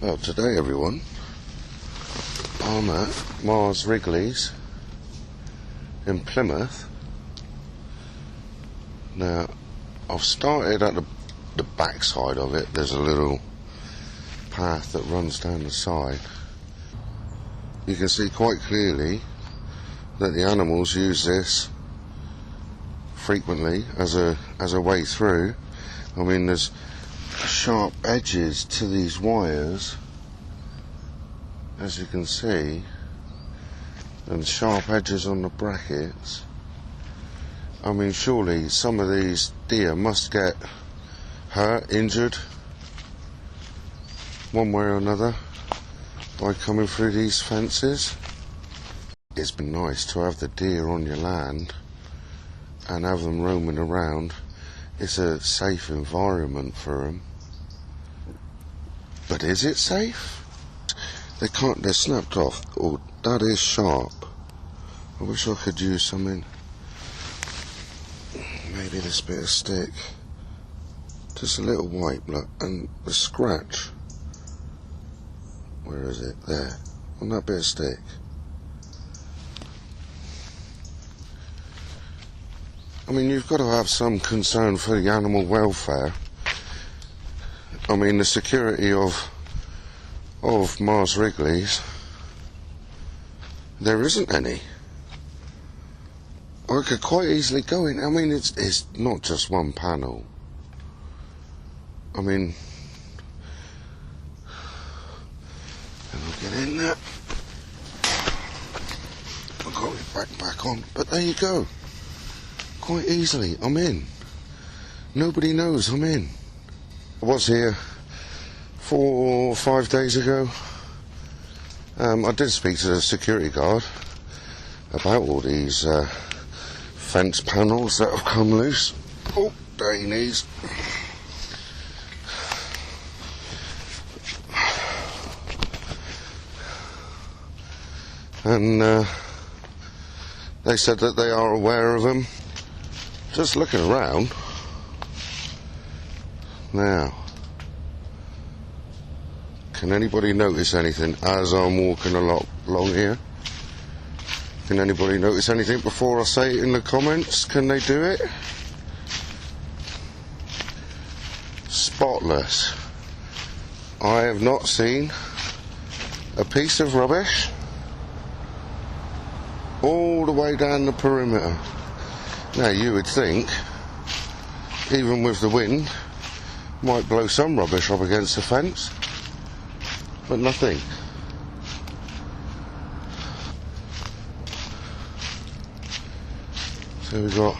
Well, today everyone, I'm at Mars Wrigleys in Plymouth. Now, I've started at the back side of it. There's a little path that runs down the side. You can see quite clearly that the animals use this frequently as a way through. I mean, there's sharp edges to these wires, as you can see, and sharp edges on the brackets. I mean, surely some of these deer must get hurt, injured, one way or another, by coming through these fences. It's been nice to have the deer on your land and have them roaming around. It's a safe environment for them. But is it safe? They're snapped off. Oh, that is sharp. I wish I could use something. Maybe this bit of stick. Just a little wipe, look, and the scratch. Where is it? There. On that bit of stick. I mean, you've got to have some concern for the animal welfare. I mean, the security of Mars Wrigleys, there isn't any. I could quite easily go in. I mean, it's not just one panel. I mean, and I'll get in there. I've got it back on, but there you go. Quite easily, I'm in. Nobody knows I'm in. I was here 4 or 5 days ago. I did speak to the security guard about all these fence panels that have come loose. Oh, there he knees. And they said that they are aware of them. Just looking around now, can anybody notice anything as I'm walking along here? Can anybody notice anything before I say it in the comments? Can they do it? Spotless. I have not seen a piece of rubbish all the way down the perimeter. Now, you would think, even with the wind, might blow some rubbish up against the fence, but nothing. So we've got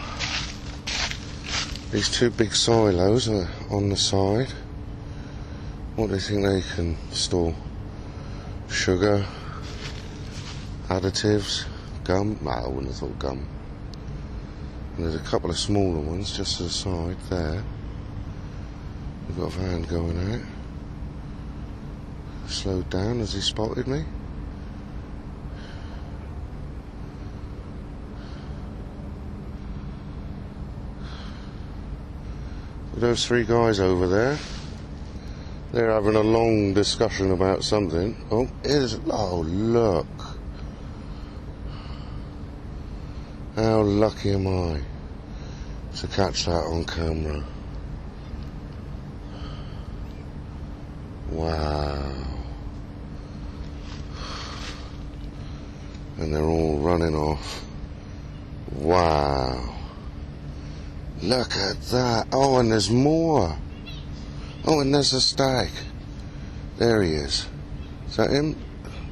these 2 big silos on the side. What do you think they can store? Sugar, additives, gum? No, I wouldn't have thought gum. And there's a couple of smaller ones just to the side there. We've got a van going out. Slowed down as he spotted me. Those 3 guys over there, they're having a long discussion about something. Oh, look. How lucky am I to catch that on camera. Wow. And they're all running off. Wow. Look at that. Oh, and there's more. Oh, and there's a stag. There he is. Is that him?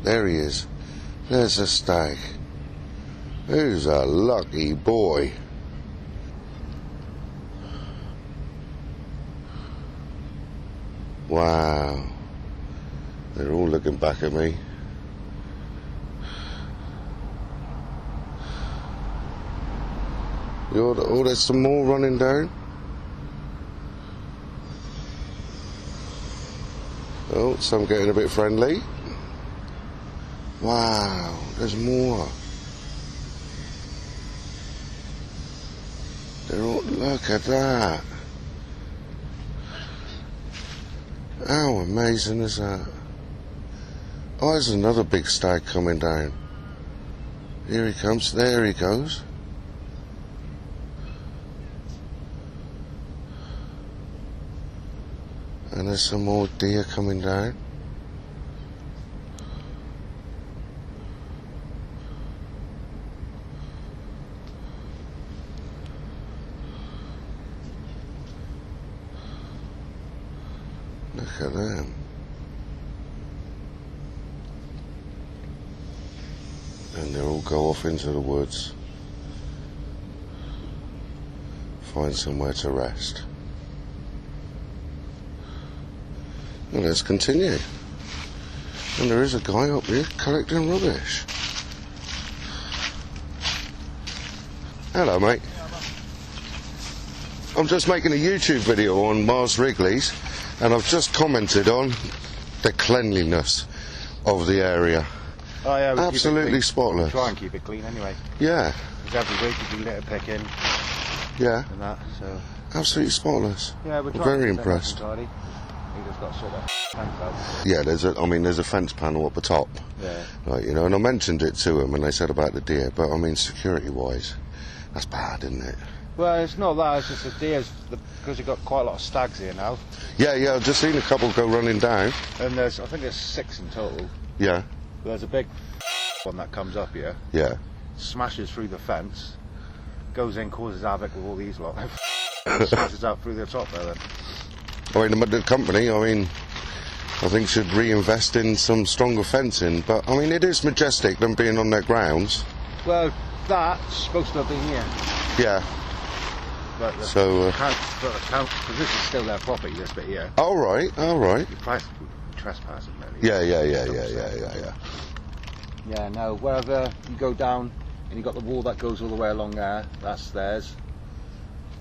There he is. There's a stag. Who's a lucky boy? Wow. They're all looking back at me. Oh, there's some more running down. Oh, some getting a bit friendly. Wow, there's more. They're all, look at that. How amazing is that? Oh, there's another big stag coming down. Here he comes. There he goes. And there's some more deer coming down. Look at them. And they'll all go off into the woods. Find somewhere to rest. Well, let's continue. And there is a guy up here collecting rubbish. Hello, mate. I'm just making a YouTube video on Mars Wrigleys, and I've just commented on the cleanliness of the area. Oh yeah, absolutely spotless. Try and keep it clean anyway. Yeah. Because every week you do litter picking. Yeah. And that, so. Absolutely spotless. Yeah, we're very impressed. He just got sort of fence out. Yeah, there's a fence panel at the top. Yeah. Like, you know, and I mentioned it to them, and they said about the deer, but I mean, security-wise, that's bad, isn't it? Well, it's not that. It's just the deers, because you've got quite a lot of stags here now. Yeah, yeah. I've just seen a couple go running down. And I think there's 6 in total. Yeah. There's a big one that comes up here. Yeah. Smashes through the fence, goes in, causes havoc with all these lot. Smashes out through the top there then. I mean, the company, I mean, I think should reinvest in some stronger fencing. But, I mean, it is majestic, them being on their grounds. Well, that's supposed to have been here. Yeah. But the so, because this is still their property, this bit here. All right, all right. You're trespassing, really. Yeah. Yeah, no, wherever you go down and you've got the wall that goes all the way along there, that's theirs.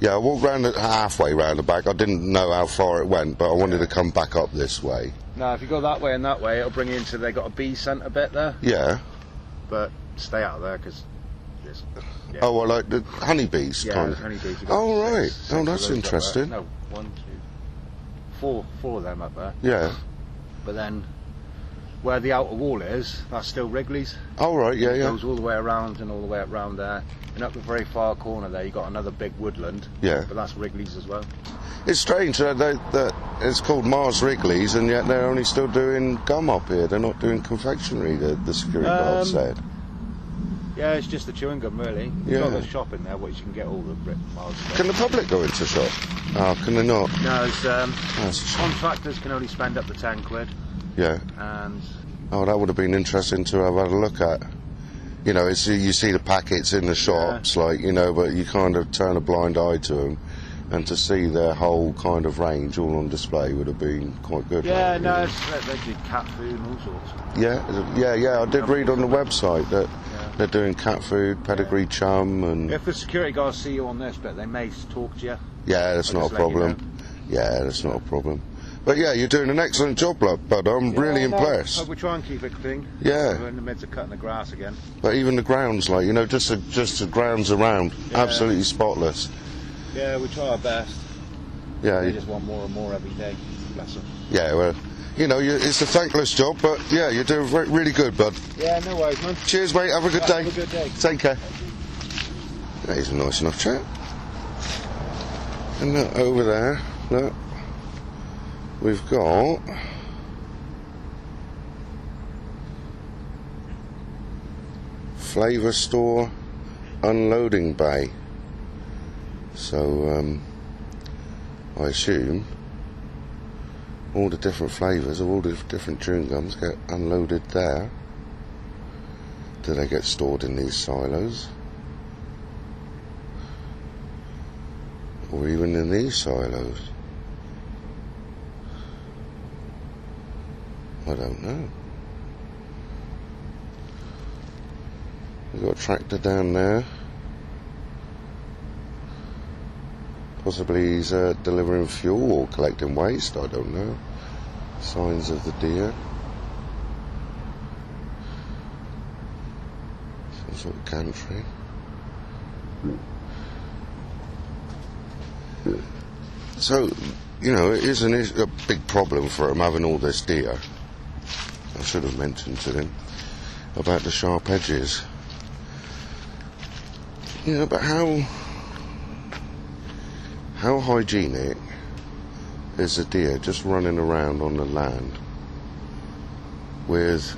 Yeah, I walked round halfway round the back. I didn't know how far it went, but I wanted to come back up this way. Now, if you go that way and that way, it'll bring you into, they got a bee centre bit there. Yeah. But stay out of there, because... Yeah. Oh, well, like the honeybees, yeah, kind of. Honeybees. Oh, right. Six Oh, that's interesting. No, 1, 2, 4 of them up there. Yeah. But then, where the outer wall is, that's still Wrigley's. Oh, right, yeah, It yeah. goes all the way around and all the way around there. And up the very far corner there, you've got another big woodland. Yeah. But that's Wrigley's as well. It's strange that it's called Mars Wrigleys, and yet they're only still doing gum up here. They're not doing confectionery, the security guard said. Yeah, it's just the chewing gum, really. Yeah. You've got the shop in there, which you can get all the Mars stuff. Can the public go into shop? Oh, can they not? No, it's, contractors can only spend up to 10 quid. Yeah. And... Oh, that would have been interesting to have had a look at. You know, it's, you see the packets in the shops, like, you know, but you kind of turn a blind eye to them. And to see their whole kind of range all on display would have been quite good. Yeah, like, no, they do cat food and all sorts. Yeah, I did read on the website that they're doing cat food, pedigree chum, and... If the security guards see you on this bit, they may talk to you. Yeah, that's not a problem. Yeah, that's not a problem. But yeah, you're doing an excellent job, bud. I'm really impressed. We try and keep it clean. Yeah. We're in the midst of cutting the grass again. But even the grounds, like, you know, just the grounds around, absolutely spotless. Yeah, we try our best. Yeah. They just want more and more every day. Bless them. Yeah, well, you know, it's a thankless job, but yeah, you're doing really good, bud. Yeah, no worries, man. Cheers, mate. Have a good day. Have a good day. Take care. He's a nice enough chap. And look, over there, look, we've got Flavour Store Unloading Bay. So, I assume all the different flavours of all the different chewing gums get unloaded there. Do they get stored in these silos? Or even in these silos? I don't know. We've got a tractor down there. Possibly he's delivering fuel or collecting waste, I don't know. Signs of the deer. Some sort of gantry. So, you know, it is a big problem for them having all this deer. I should have mentioned to him about the sharp edges. You know, but how hygienic is a deer just running around on the land with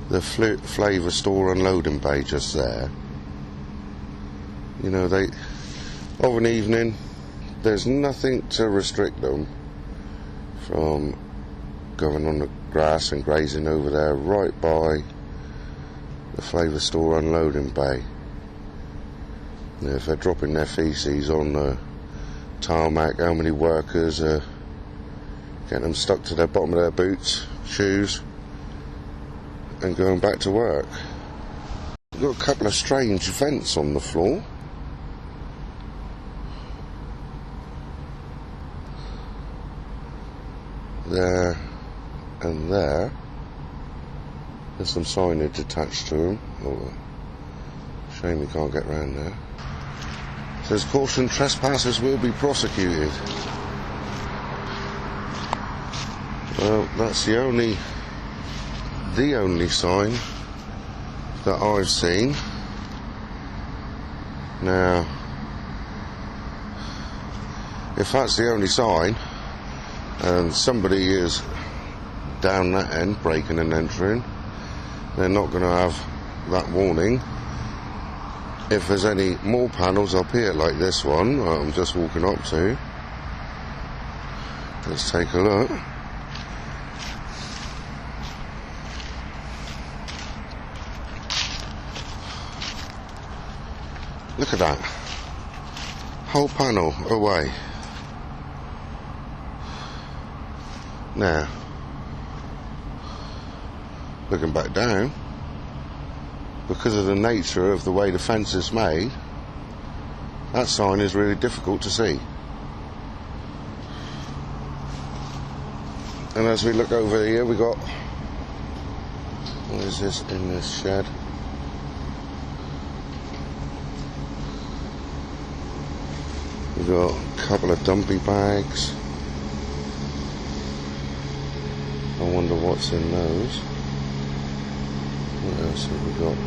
the flavour store unloading bay just there? You know, of an evening, there's nothing to restrict them from going on the grass and grazing over there right by the flavour store unloading bay. You know, if they're dropping their feces on the tarmac, how many workers are getting them stuck to the bottom of their boots, shoes, and going back to work. We've got a couple of strange vents on the floor. There and there. There's some signage attached to them. Oh, shame we can't get round there. It says caution, trespassers will be prosecuted. Well, that's the only sign that I've seen. Now, if that's the only sign, and somebody is down that end breaking and entering, they're not going to have that warning. If there's any more panels up here like this one I'm just walking up to, let's take a look. Look at that, whole panel away. Now, looking back down, because of the nature of the way the fence is made, that sign is really difficult to see. And as we look over here, we got, what is this in this shed? We've got a couple of dumpy bags. I wonder what's in those. What else have we got?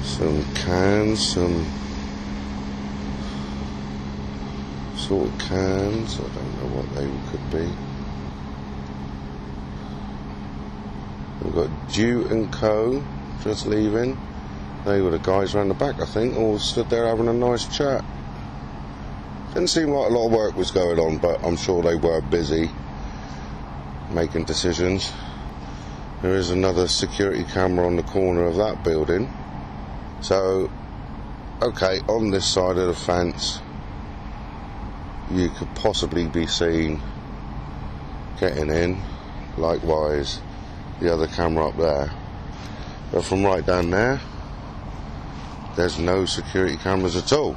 Some cans, some sort of cans. I don't know what they could be. We've got Dew and Co. just leaving. They were the guys around the back, I think, all stood there having a nice chat. Didn't seem like a lot of work was going on, but I'm sure they were busy making decisions. There is another security camera on the corner of that building. So, okay, on this side of the fence, you could possibly be seen getting in. Likewise, the other camera up there. But from right down there, there's no security cameras at all.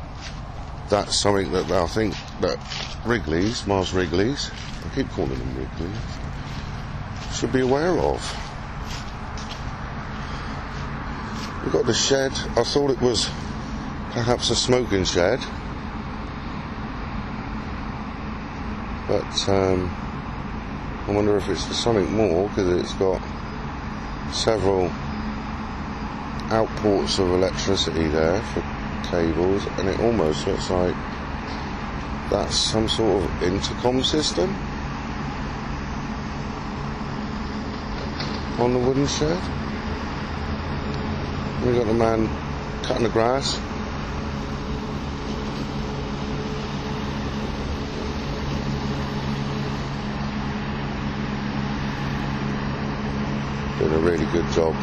That's something that I think that Wrigleys, Mars Wrigleys, I keep calling them Wrigleys, should be aware of. We've got the shed. I thought it was perhaps a smoking shed, but I wonder if it's for something more, because it's got several outports of electricity there for cables, and it almost looks like that's some sort of intercom system on the wooden shed. We got the man cutting the grass. Doing a really good job.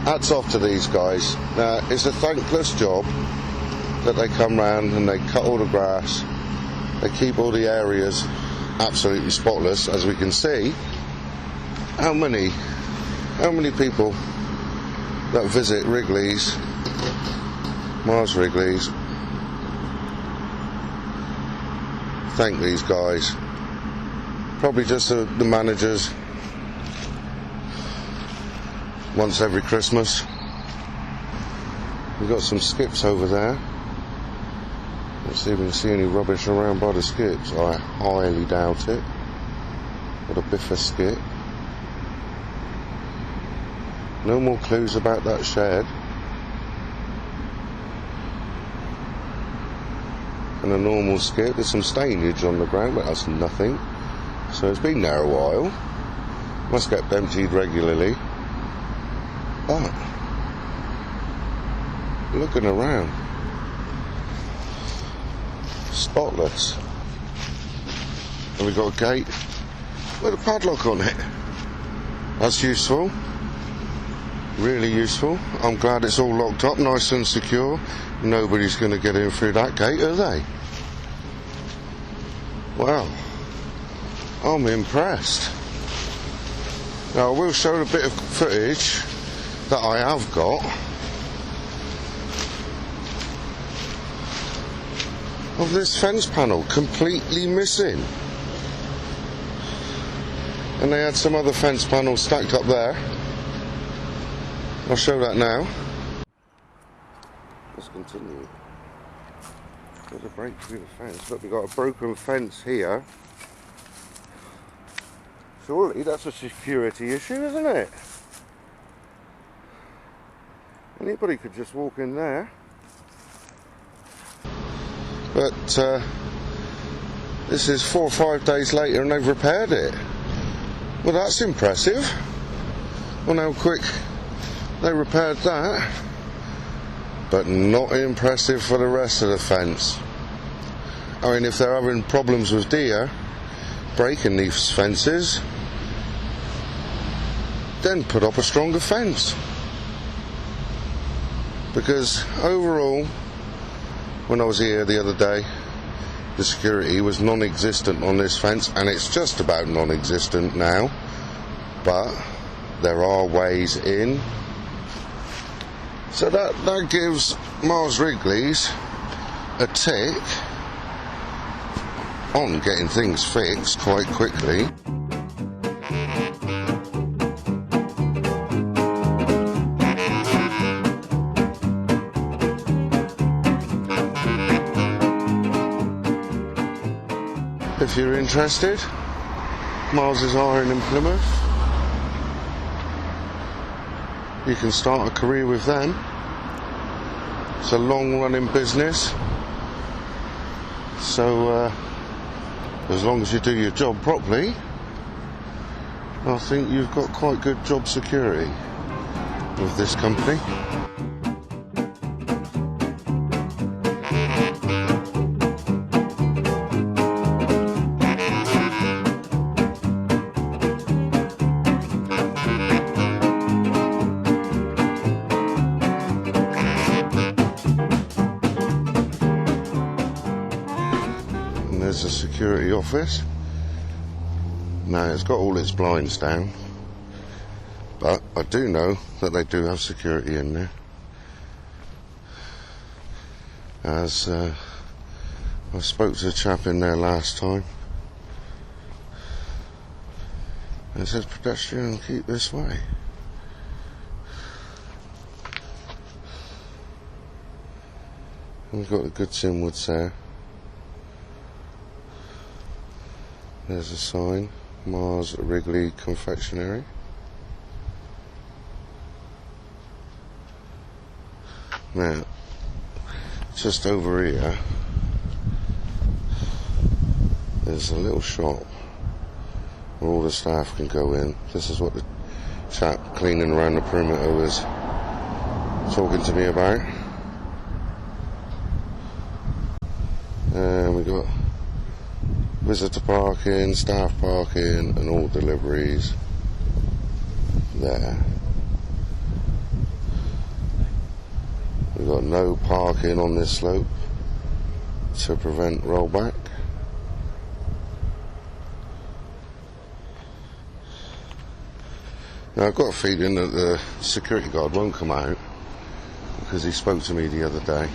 Hats off to these guys. Now, it's a thankless job that they come round and they cut all the grass. They keep all the areas absolutely spotless, as we can see. How many people that visit Wrigley's, Mars Wrigleys, thank these guys. Probably just the managers once every Christmas. We've got some skips over there. Let's see if we can see any rubbish around by the skips. I highly doubt it. What a biffa skip. No more clues about that shed. And a normal skip. There's some stainage on the ground, but that's nothing. So it's been there a while. Must get emptied regularly. But looking around, spotless. And we've got a gate with a padlock on it. That's useful. Really useful. I'm glad it's all locked up, nice and secure. Nobody's going to get in through that gate, are they? Wow. I'm impressed. Now I will show a bit of footage that I have got of this fence panel completely missing. And they had some other fence panels stacked up there. I'll show that now. Let's continue. There's a break through the fence. Look, we've got a broken fence here. Surely that's a security issue, isn't it? Anybody could just walk in there. But this is 4 or 5 days later and they've repaired it. Well, that's impressive. Well, how quick they repaired that. But not impressive for the rest of the fence. I mean, if they're having problems with deer breaking these fences, then put up a stronger fence. Because overall, when I was here the other day, the security was non-existent on this fence, and it's just about non-existent now. But there are ways in. So that gives Mars Wrigleys a tick on getting things fixed quite quickly. If you're interested, Mars's Iron in Plymouth. You can start a career with them. It's a long running business. So as long as you do your job properly, I think you've got quite good job security with this company. There's a security office. Now it's got all its blinds down, but I do know that they do have security in there, as I spoke to a chap in there last time. It says pedestrian keep this way. We've got the goods inwards there. There's a sign, Mars Wrigley Confectionery. Now, just over here, there's a little shop where all the staff can go in. This is what the chap cleaning around the perimeter was talking to me about. And we got visitor parking, staff parking, and all deliveries there. We've got no parking on this slope to prevent rollback. Now I've got a feeling that the security guard won't come out, because he spoke to me the other day.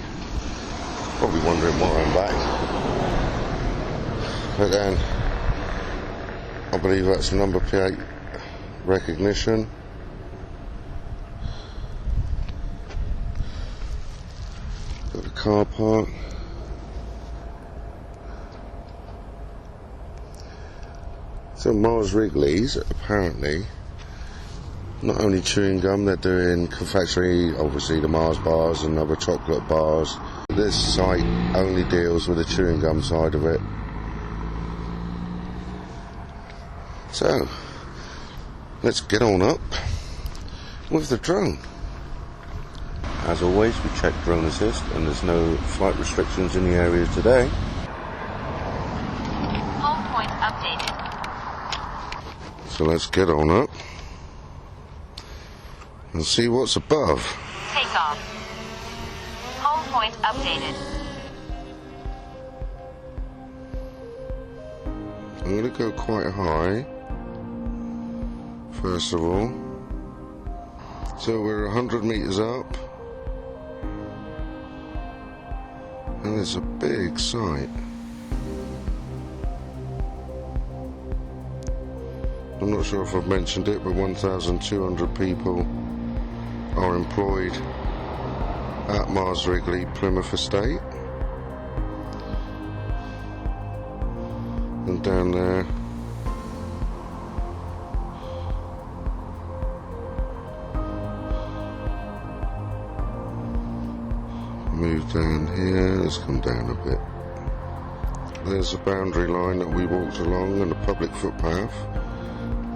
Probably wondering why I'm back. But then, I believe that's number plate recognition. Got the car park. So Mars Wrigleys, apparently, not only chewing gum, they're doing confectionery, obviously the Mars bars and other chocolate bars. This site only deals with the chewing gum side of it. So, let's get on up with the drone. As always, we check drone assist and there's no flight restrictions in the area today. Home point updated. So let's get on up and see what's above. Take off. Home point updated. I'm going to go quite high, first of all. So we're 100 meters up, and it's a big site. I'm not sure if I've mentioned it, but 1,200 people are employed at Mars Wrigley Plymouth Estate. And down there, move down here, let's come down a bit. There's a boundary line that we walked along and a public footpath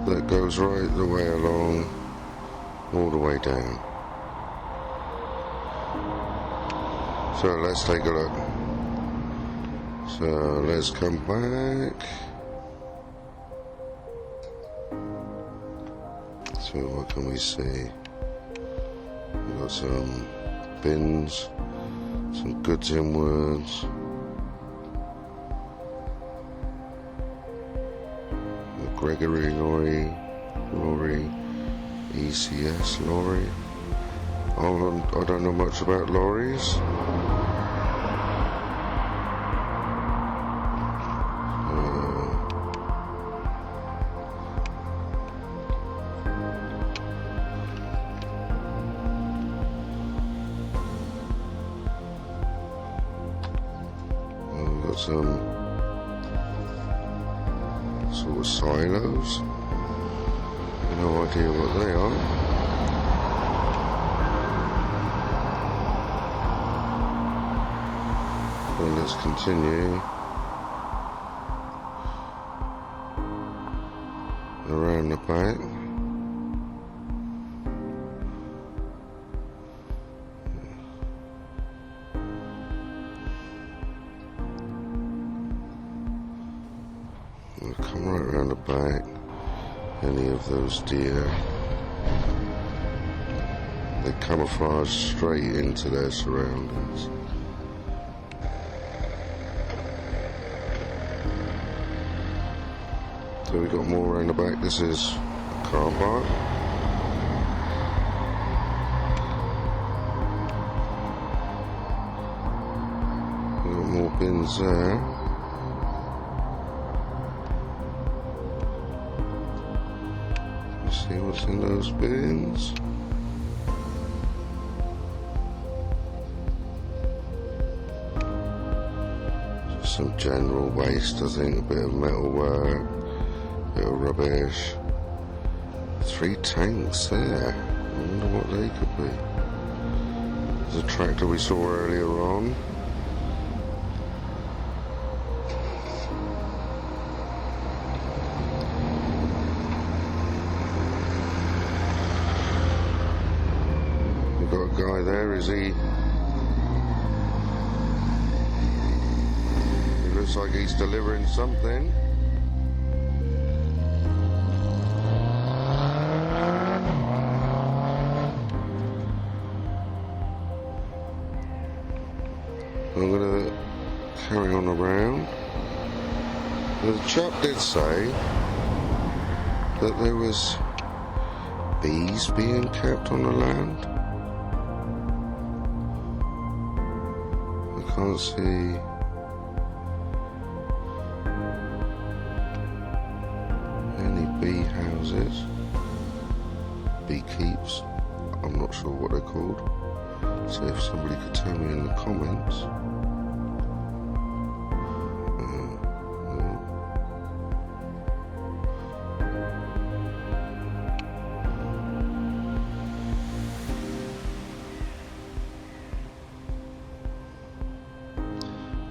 that goes right the way along, all the way down. So let's take a look. So let's come back. So what can we see? We've got some bins, some goods inwards. Gregory lorry, ECS lorry. I don't know much about lorries. We've got some sort of silos. No idea what they are. Well, let's continue around the back. We'll come right around the back. Any of those deer, they camouflage straight into their surroundings. So we got more around the back. This is a car park. We got more bins there. See what's in those bins. Just some general waste, I think, a bit of metal work, a bit of rubbish. 3 tanks there. I wonder what they could be. There's a tractor we saw earlier on. Got a guy there, is he? He looks like he's delivering something. I'm gonna carry on around. The chap did say that there was bees being kept on the land. Can't see any bee houses, bee keeps. I'm not sure what they're called. So if somebody could tell me in the comments.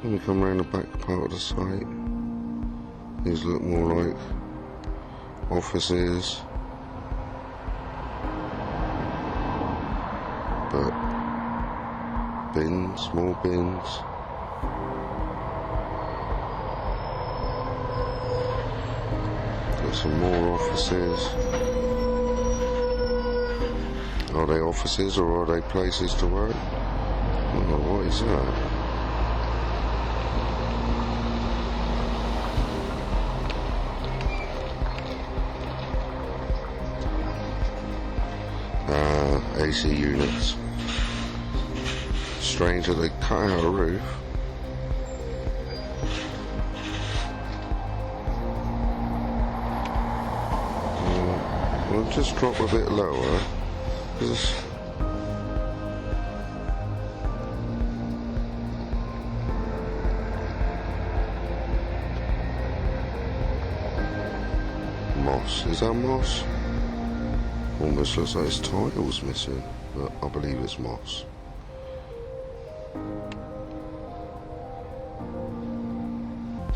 Let me come around the back part of the site. These look more like offices. But bins, small bins. Got some more offices. Are they offices or are they places to work? Oh, what is that? AC units. Strange that they cut out a roof. We'll just drop a bit lower. Because moss. Is that moss? Almost looks like its tiles missing, but I believe it's moss.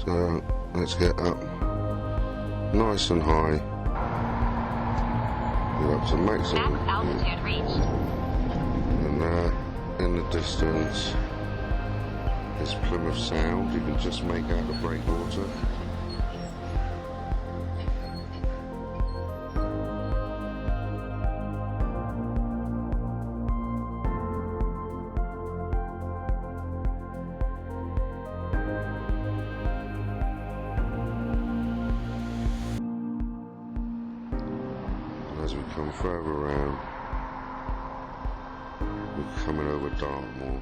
So let's get up nice and high. We're up to maximum. Max altitude reached. And in the distance is Plymouth Sound. You can just make out the breakwater. As we come further around, we're coming over Dartmoor.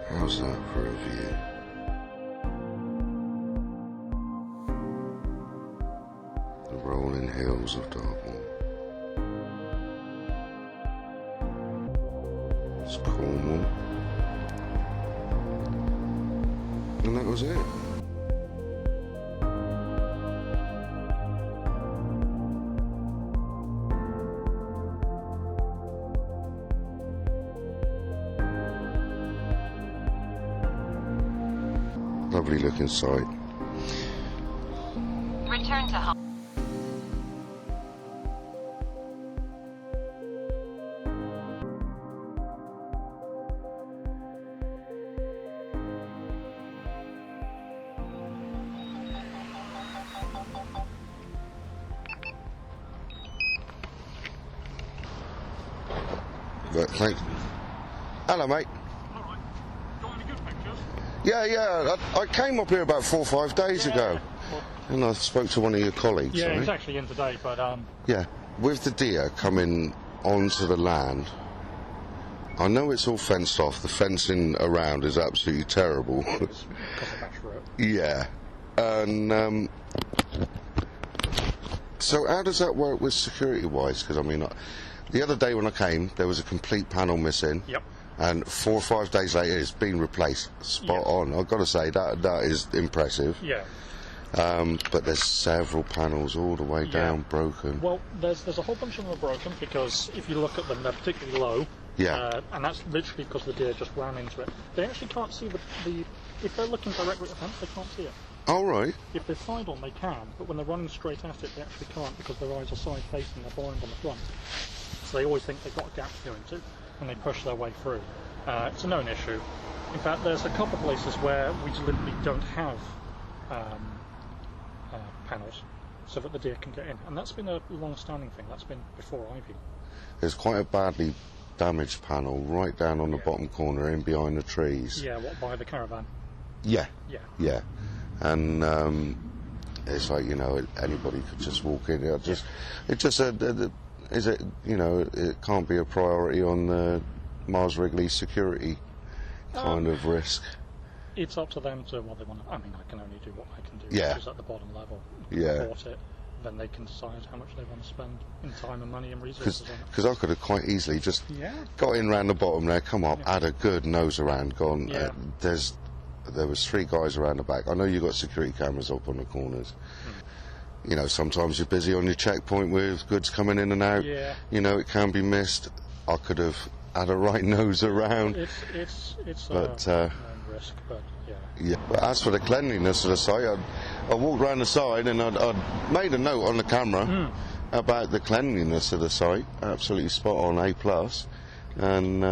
How's that for a view? The rolling hills of Dartmoor. It's Cornwall. And that was it. Lovely looking site. Return to home. But thanks. Hello, mate. Alright. Got any good pictures? Yeah. I came up here about 4 or 5 days ago, and I spoke to one of your colleagues. Yeah, right? he's actually in today, but Yeah, with the deer coming onto the land, I know it's all fenced off. The fencing around is absolutely terrible. because of that route. Yeah, and so how does that work with security-wise? Because I mean, the other day when I came, there was a complete panel missing. Yep. And 4 or 5 days later, it's been replaced. Spot on. I've got to say that is impressive. Yeah. But there's several panels all the way down broken. Well, there's a whole bunch of them are broken because if you look at them, they're particularly low. Yeah. And that's literally because the deer just ran into it. They actually can't see the if they're looking directly at the fence, they can't see it. All right. If they're side on, they can, but when they're running straight at it, they actually can't because their eyes are side facing, they're blind on the front. So they always think they've got a gap to go into, and they push their way through. It's a known issue. In fact, there's a couple of places where we deliberately don't have panels so that the deer can get in, and that's been a long-standing thing. That's been before Ivy. There's quite a badly damaged panel right down on the bottom corner, in behind the trees. Yeah, what, by the caravan? Yeah. Yeah. Yeah. And it's like, you know, anybody could just walk in. It just is it, you know, it can't be a priority on the Mars Wrigley security kind of risk. It's up to them to what they want to. I mean, I can only do what I can do, Yeah. which is at the bottom level. Yeah. Report it, then they can decide how much they want to spend in time and money and resources on it. Because I could have quite easily just Yeah. got in round the bottom there, come up, had a good nose around, gone. Yeah. There was 3 guys around the back. I know you got security cameras up on the corners. you know, sometimes you're busy on your checkpoint with goods coming in and out. Yeah. You know, it can be missed. I could have had a right nose around. It's But, a risk, but yeah. Yeah, but as for the cleanliness of the site, I walked round the side and I'd made a note on the camera about the cleanliness of the site. Absolutely spot on, A+. And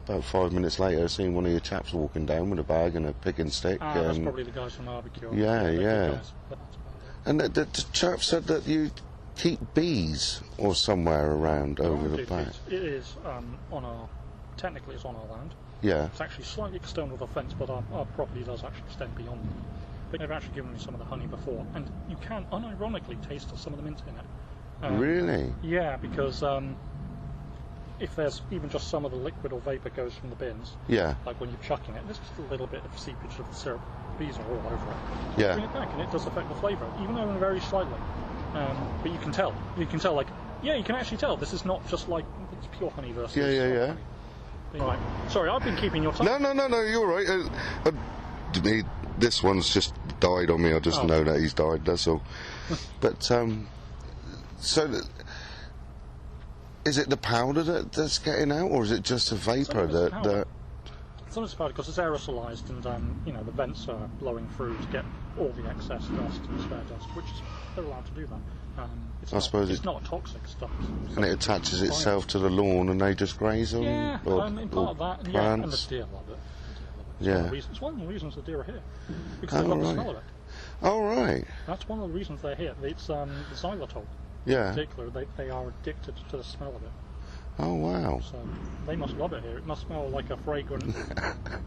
about 5 minutes later, I seen one of your chaps walking down with a bag and a picking stick. That's probably the guys from barbecue. Yeah, They're yeah. good guys, but that's about it. And the chap said that you keep bees or somewhere around over the It back. It is technically it's on our land. Yeah. It's actually slightly external to the fence, but our property does actually extend beyond that. But they've actually given me some of the honey before, and you can unironically taste some of the mint in it. Really? Yeah, because if there's even just some of the liquid or vapour goes from the bins, Yeah. like when you're chucking it, there's just a little bit of seepage of the syrup. Bees are all over it. Yeah. Bring it back, and it does affect the flavour, even though very slightly. But you can tell. You can tell, you can actually tell. This is not just like it's pure honey versus. Yeah. Honey. Right. Sorry, I've been keeping your time. No, you're right. This one's just died on me. I just know that he's died, that's all. But, is it the powder that's getting out, or is it just the vapour that... Some of it's powder because it's aerosolised and, the vents are blowing through to get all the excess dust and spare dust, which they're allowed to do that. It's not toxic stuff. And it attaches itself to the lawn and they just graze on? Yeah, in part of that, yeah, and the deer love it. Yeah. It's one of the reasons the deer are here, because they love the smell of it. Oh, right. That's one of the reasons they're here. It's the xylitol. Yeah. In particular, they are addicted to the smell of it. Oh, wow. So they must love it here. It must smell like a fragrant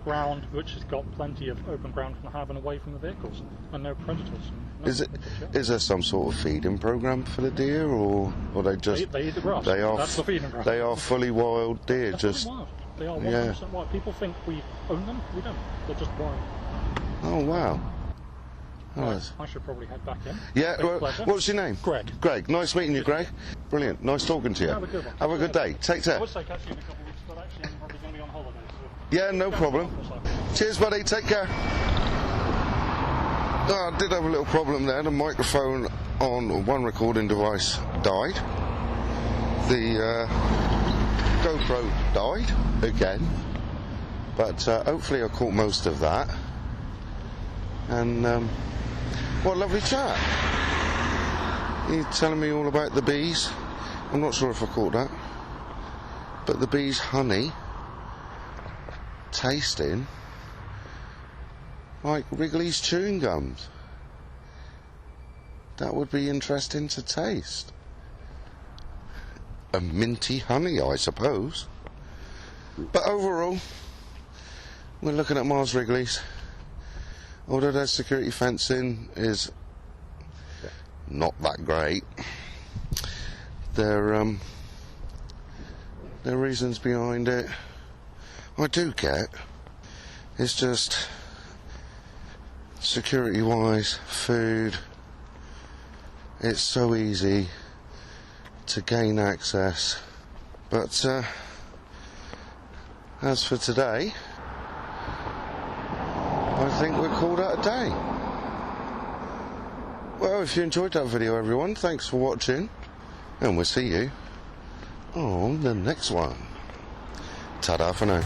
ground which has got plenty of open ground from having away from the vehicles and no predators. Is there some sort of feeding program for the deer, or they just... They eat the grass. That's the feeding program. They are fully wild deer, They're just... fully wild. They are 100% wild. People think we own them. We don't. They're just wild. Oh, wow. Right, I should probably head back in. Yeah, what's your name? Greg. Greg, nice meeting you, Greg. Brilliant, nice talking to you. Have a good one. Have a good day. Take care. I would say catch you in a couple of weeks, but actually I'm probably going to be on holiday. Yeah, no problem. Cheers, buddy. Take care. I did have a little problem there. The microphone on one recording device died. The GoPro died again. But hopefully I caught most of that. And what a lovely chat. He's telling me all about the bees. I'm not sure if I caught that. But the bees' honey tasting like Wrigley's chewing gums. That would be interesting to taste. A minty honey, I suppose. But overall, we're looking at Mars Wrigleys. Although their security fencing is not that great, there are reasons behind it I do get. It's just security wise, food, it's so easy to gain access. But as for today, I think we're called out a day. Well, if you enjoyed that video, everyone, thanks for watching, and we'll see you on the next one. Ta-da for now.